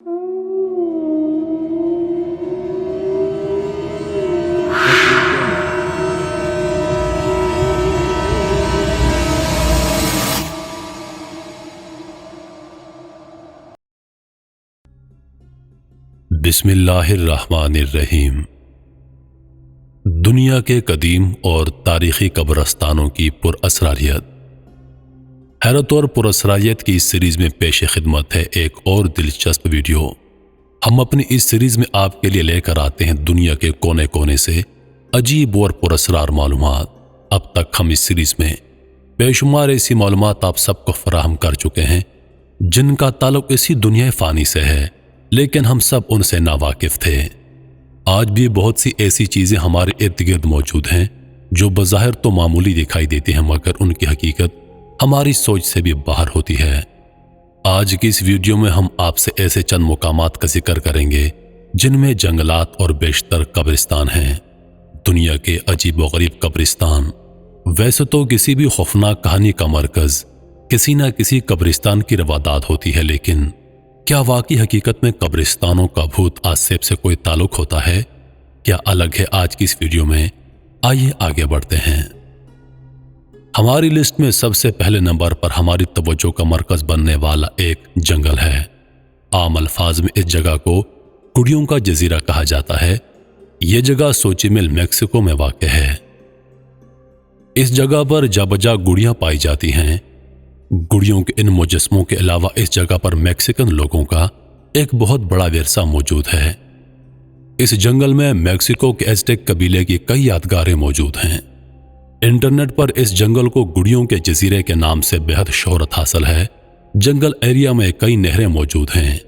बिस्मिल्लाहिर्रहमानिर्रहीम। दुनिया के कदीम और तारीखी कब्रस्तानों की पुरअसरारियत। हैरत और पुरअसरारियत की इस सीरीज में पेश खिदमत है एक और दिलचस्प वीडियो। हम अपनी इस सीरीज में आपके लिए लेकर आते हैं दुनिया के कोने कोने से अजीब और पुरअसरार मालूमात। अब तक हम इस सीरीज में बेशुमार ऐसी मालूमात आप सबको फराहम कर चुके हैं जिनका ताल्लुक इसी दुनिया फानी से है, लेकिन हम सब उनसे नावाकिफ थे। आज भी बहुत सी ऐसी चीजें हमारे इर्द गिर्द मौजूद हैं जो बज़ाहिर तो मामूली दिखाई देती हैं, मगर उनकी हकीकत हमारी सोच से भी बाहर होती है। आज की इस वीडियो में हम आपसे ऐसे चंद मुकामात का जिक्र करेंगे जिनमें जंगलात और बेशतर कब्रिस्तान हैं। दुनिया के अजीब व गरीब कब्रिस्तान। वैसे तो किसी भी खौफनाक कहानी का मरकज किसी न किसी कब्रिस्तान की रवादात होती है, लेकिन क्या वाकई हकीकत में कब्रिस्तानों का भूत आसेब से कोई ताल्लुक होता है? क्या अलग है आज की इस वीडियो में? आइए आगे बढ़ते हैं। हमारी लिस्ट में सबसे पहले नंबर पर हमारी तवज्जो का मरकज बनने वाला एक जंगल है। आम अल्फाज में इस जगह को गुड़ियों का जजीरा कहा जाता है। यह जगह सोचिमिल मैक्सिको में वाक़ है। इस जगह पर जाबजा गुड़ियां पाई जाती हैं। गुड़ियों के इन मुजस्मों के अलावा इस जगह पर मैक्सिकन लोगों का एक बहुत बड़ा विरसा मौजूद है। इस जंगल में मैक्सिको के एज़टेक कबीले की कई यादगारें मौजूद हैं। इंटरनेट पर इस जंगल को गुड़ियों के जजीरे के नाम से बेहद शोहरत हासिल है। जंगल एरिया में कई नहरें मौजूद हैं।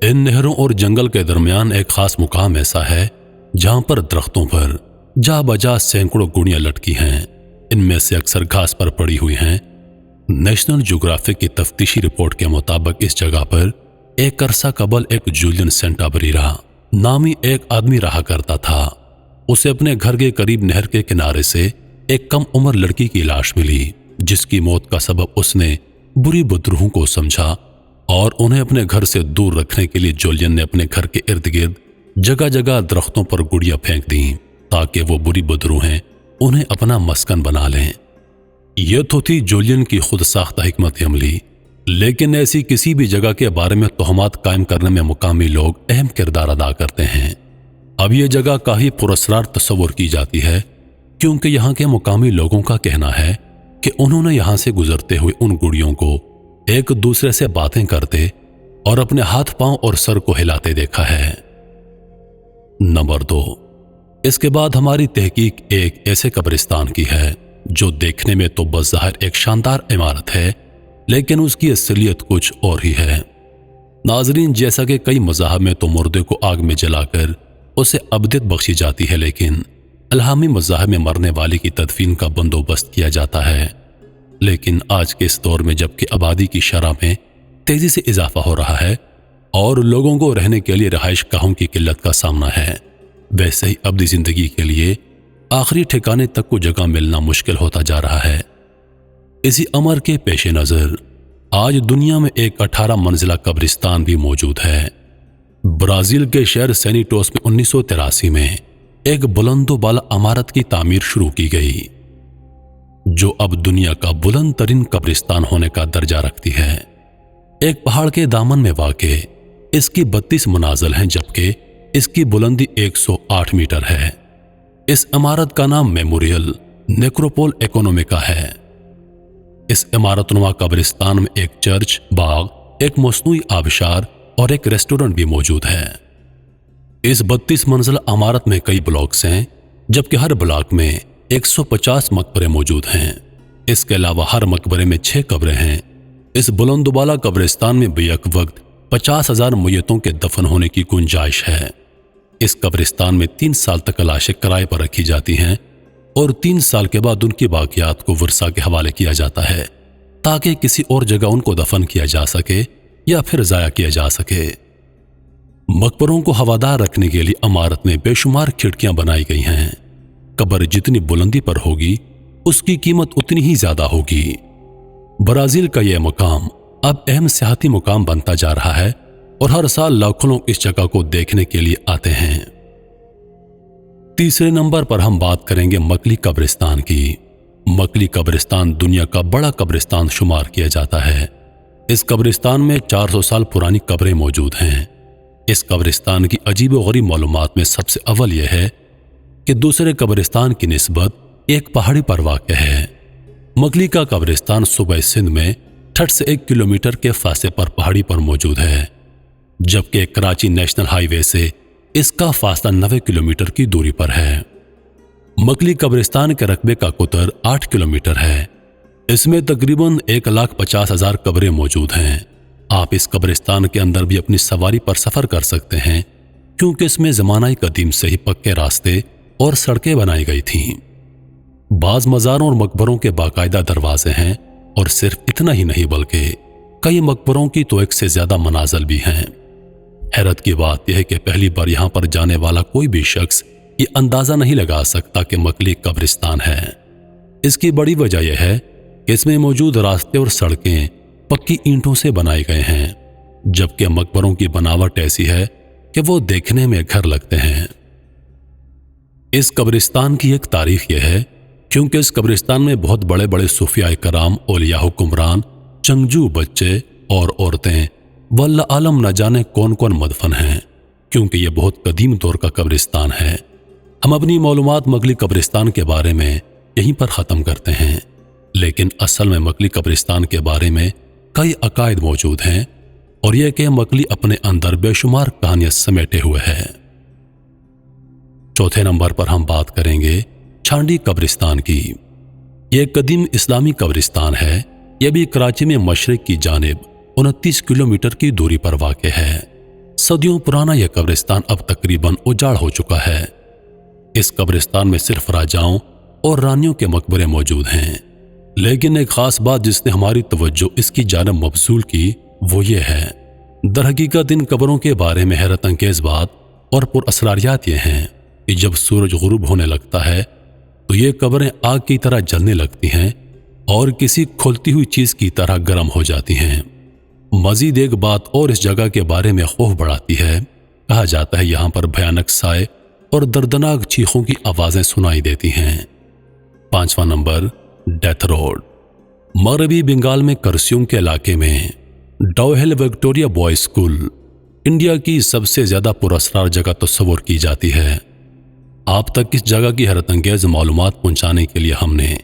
इन नहरों और जंगल के दरमियान एक खास मुकाम ऐसा है जहां पर दरख्तों पर जा बजा सैकड़ों गुड़ियां लटकी हैं। इनमें से अक्सर घास पर पड़ी हुई हैं। नेशनल ज्योग्राफिक की तफ्तीशी रिपोर्ट के मुताबिक इस जगह पर एक अरसा कबल एक जूलियन सेंटाबरीरा नामी एक आदमी रहा करता था। उसे अपने घर के करीब नहर के किनारे से एक कम उम्र लड़की की लाश मिली, जिसकी मौत का सबब उसने बुरी बदरूहों को समझा और उन्हें अपने घर से दूर रखने के लिए जूलियन ने अपने घर के इर्द गिर्द जगह जगह दरख्तों पर गुड़ियां फेंक दी ताकि वो बुरी बदरूहें उन्हें अपना मस्कन बना लें। यह तो थी जूलियन की खुद साख्ता हिकमत अमली, लेकिन ऐसी किसी भी जगह के बारे में तोहमात कायम करने में मुकामी लोग अहम किरदार अदा करते हैं। अब यह जगह काफी पुरस्कार तस्वुर की जाती है क्योंकि यहाँ के मुकामी लोगों का कहना है कि उन्होंने यहाँ से गुजरते हुए उन गुड़ियों को एक दूसरे से बातें करते और अपने हाथ पांव और सर को हिलाते देखा है। नंबर 2। इसके बाद हमारी तहकीक एक ऐसे कब्रिस्तान की है जो देखने में तो बज़ाहिर एक शानदार इमारत है, लेकिन उसकी असलियत कुछ और ही है। नाजरीन, जैसा कि कई मज़ाहब में तो मुर्दे को आग में जलाकर उसे अबदियत बख्शी जाती है, लेकिन अलहामी मज़ाहब में मरने वाले की तदफीन का बंदोबस्त किया जाता है। लेकिन आज के इस दौर में जबकि आबादी की शरह में तेजी से इजाफा हो रहा है और लोगों को रहने के लिए रहाइश गाहों की किल्लत का सामना है, वैसे ही अब्दी जिंदगी के लिए आखिरी ठिकाने तक को जगह मिलना मुश्किल होता जा रहा है। इसी अमर के पेश नज़र आज दुनिया में एक 18 मंजिला कब्रिस्तान भी मौजूद है। ब्राजील के शहर सैनिटोस में 1983 में एक बुलंदो बाला इमारत की तामीर शुरू की गई, जो अब दुनिया का बुलंद तरीन कब्रिस्तान होने का दर्जा रखती है। एक पहाड़ के दामन में वाक़े इसकी 32 मनाजिल हैं, जबकि इसकी बुलंदी 108 मीटर है। इस इमारत का नाम मेमोरियल नेक्रोपोल इकोनॉमिका है। इस इमारतनुमा कब्रिस्तान में एक चर्च, बाग, एक मसनूई आबशार और एक रेस्टोरेंट भी मौजूद है। इस 32 मंजिला इमारत में कई ब्लॉक्स हैं, जबकि हर ब्लॉक में 150 मकबरे मौजूद हैं। इसके अलावा हर मकबरे में 6 कब्रें हैं। इस बुलंदबाला कब्रिस्तान में बेयक वक्त 50,000 मैयतों के दफन होने की गुंजाइश है। इस कब्रिस्तान में 3 साल तक लाशें किराए पर रखी जाती हैं और 3 साल के बाद उनकी बाकियात को वर्सा के हवाले किया जाता है ताकि किसी और जगह उनको दफन किया जा सके या फिर ज़ाया किया जा सके। मकबरों को हवादार रखने के लिए इमारत में बेशुमार खिड़कियां बनाई गई हैं। कब्र जितनी बुलंदी पर होगी उसकी कीमत उतनी ही ज्यादा होगी। ब्राजील का यह मुकाम अब अहम सियाहती मुकाम बनता जा रहा है और हर साल लाखों लोग इस जगह को देखने के लिए आते हैं। तीसरे नंबर पर हम बात करेंगे मकली कब्रिस्तान की। मकली कब्रिस्तान दुनिया का बड़ा कब्रिस्तान शुमार किया जाता है। इस कब्रिस्तान में 400 साल पुरानी कब्रें मौजूद हैं। इस कब्रिस्तान की अजीबोगरीब मालूमात में सबसे अव्वल यह है कि दूसरे कब्रिस्तान की निस्बत एक पहाड़ी पर वाक़ है। मकली का कब्रिस्तान सूबे सिंध में ठट से 1 किलोमीटर के फासले पर पहाड़ी पर मौजूद है, जबकि कराची नेशनल हाईवे से इसका फासला 90 किलोमीटर की दूरी पर है। मकली कब्रिस्तान के रकबे का कुतर 8 किलोमीटर है। इसमें तकरीबन 1,50,000 कब्रें मौजूद हैं। आप इस कब्रिस्तान के अंदर भी अपनी सवारी पर सफर कर सकते हैं, क्योंकि इसमें ज़माना कदीम से ही पक्के रास्ते और सड़कें बनाई गई थीं। बाज़ मज़ारों और मकबरों के बाकायदा दरवाजे हैं, और सिर्फ इतना ही नहीं बल्कि कई मकबरों की तो 1 से ज़्यादा मनाज़िल भी हैं। हैरत की बात यह है कि पहली बार यहाँ पर जाने वाला कोई भी शख्स ये अंदाज़ा नहीं लगा सकता कि मकली कब्रिस्तान है। इसकी बड़ी वजह यह है कि इसमें मौजूद रास्ते और सड़कें पक्की ईंटों से बनाए गए हैं, जबकि मकबरों की बनावट ऐसी है कि वो देखने में घर लगते हैं। इस कब्रिस्तान की एक तारीख यह है क्योंकि इस कब्रिस्तान में बहुत बड़े बड़े सूफिया कराम, औलिया हुक्मरान, जंगजू बच्चे और औरतें वल्ला आलम न जाने कौन कौन मदफन हैं, क्योंकि यह बहुत कदीम दौर का कब्रिस्तान है। हम अपनी मालूमात मकली कब्रिस्तान के बारे में यहीं पर ख़त्म करते हैं, लेकिन असल में मकली कब्रिस्तान के बारे में कई अकायद मौजूद हैं, और यह कि मकली अपने अंदर बेशुमार कहानियां समेटे हुए है। चौथे नंबर पर हम बात करेंगे छांडी कब्रिस्तान की। यह कदीम इस्लामी कब्रिस्तान है। यह भी कराची में मशरिक की जानिब 29 किलोमीटर की दूरी पर वाक़ है। सदियों पुराना यह कब्रिस्तान अब तकरीबन उजाड़ हो चुका है। इस कब्रिस्तान में सिर्फ राजाओं और रानियों के मकबरे मौजूद हैं, लेकिन एक खास बात जिसने हमारी तवज्जो इसकी जानिब मबसूल की वो ये है। दरहकीकत इन कब्रों के बारे में हैरत अंगेज बात और पुरअसरारियात ये हैं कि जब सूरज गुरूब होने लगता है तो ये कब्रें आग की तरह जलने लगती हैं और किसी खुलती हुई चीज की तरह गर्म हो जाती हैं। मजीद एक बात और इस जगह के बारे में खौफ बढ़ाती है। कहा जाता है यहाँ पर भयानक साए और दर्दनाक चीखों की आवाजें सुनाई देती हैं। 5वां नंबर, डेथ रोड। मगरबी बंगाल में करस्यूम के इलाके में Dowhill Victoria boys school India की सबसे ज्यादा पुरअसरार जगह तस्वुर की जाती है। आप तक इस जगह की हैरत अंगेज मालूमात पहुंचाने के लिए हमने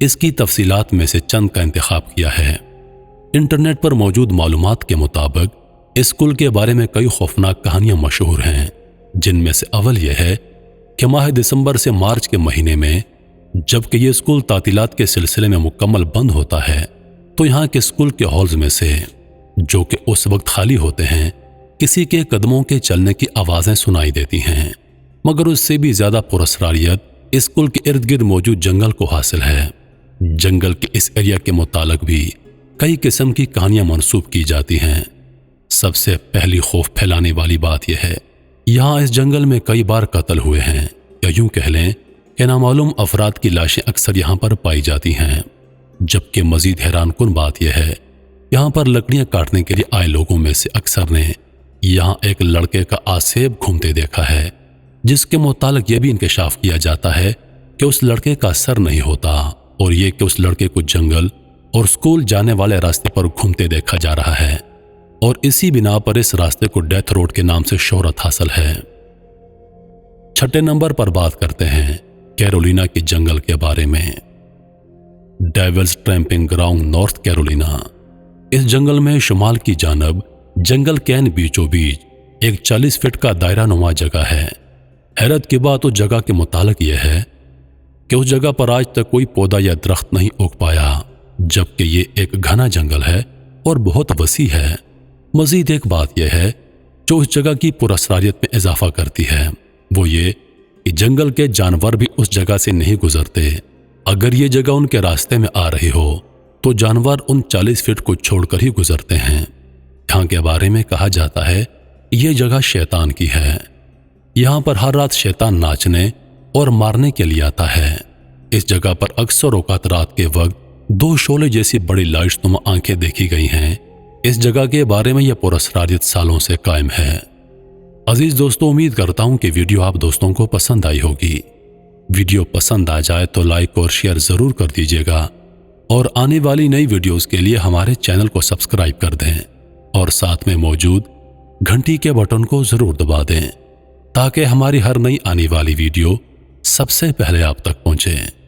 इसकी तफसीलात में से चंद का इंतखाब किया है। इंटरनेट पर मौजूद मालूमात के मुताबिक इस स्कूल के बारे में कई खौफनाक कहानियां मशहूर हैं, जिनमें से अव्वल यह है कि माह दिसंबर से मार्च के महीने में जबकि ये स्कूल तातीलात के सिलसिले में मुकम्मल बंद होता है, तो यहाँ के स्कूल के हॉल्स में से, जो कि उस वक्त खाली होते हैं, किसी के कदमों के चलने की आवाज़ें सुनाई देती हैं। मगर उससे भी ज़्यादा पुरअसरारियत इस स्कूल के इर्द गिर्द मौजूद जंगल को हासिल है। जंगल के इस एरिया के मुतालिक भी कई किस्म की कहानियां मंसूब की जाती हैं। सबसे पहली खौफ फैलाने वाली बात यह है, यहाँ इस जंगल में कई बार कत्ल हुए हैं, या यूं कह लें कि नामालूम अफराद की लाशें अक्सर यहाँ पर पाई जाती हैं। जबकि मजीद हैरानकुन बात यह है, यहाँ पर लकड़ियाँ काटने के लिए आए लोगों में से अक्सर ने यहाँ एक लड़के का आसेब घूमते देखा है, जिसके मुतालिक यह भी इंकशाफ किया जाता है कि उस लड़के का सर नहीं होता, और ये कि उस लड़के को जंगल और स्कूल जाने वाले रास्ते पर घूमते देखा जा रहा है, और इसी बिना पर इस रास्ते को डेथ रोड के नाम से शोहरत हासिल है। 6ठे नंबर पर बात करते हैं कैरोलिना के जंगल के बारे में। Devil's tramping ground North Carolina. इस जंगल में शुमाल की जानब जंगल कैन बीचों बीच एक 40 फीट का दायरा नुमा जगह है। हैरत की बात उस जगह के मुतालिक यह है कि उस जगह पर आज तक कोई पौधा या दरख्त नहीं उग पाया, जबकि ये एक घना जंगल है और बहुत वसी है। मजीद एक बात यह है जो उस जगह की पुरअसरारियत में इजाफा करती है, वो ये कि जंगल के जानवर भी उस जगह से नहीं गुजरते। अगर ये जगह उनके रास्ते में आ रही हो तो जानवर उन 40 फीट को छोड़कर ही गुजरते हैं। यहाँ के बारे में कहा जाता है ये जगह शैतान की है। यहाँ पर हर रात शैतान नाचने और मारने के लिए आता है। इस जगह पर अक्सर औकात रात के वक्त 2 शोले जैसी बड़ी लाइट्स नुमा आंखें देखी गई हैं, इस जगह के बारे में यह पुरअसरारियत सालों से कायम है। अजीज दोस्तों, उम्मीद करता हूं कि वीडियो आप दोस्तों को पसंद आई होगी। वीडियो पसंद आ जाए तो लाइक और शेयर जरूर कर दीजिएगा और आने वाली नई वीडियोस के लिए हमारे चैनल को सब्सक्राइब कर दें और साथ में मौजूद घंटी के बटन को जरूर दबा दें ताकि हमारी हर नई आने वाली वीडियो सबसे पहले आप तक पहुंचे।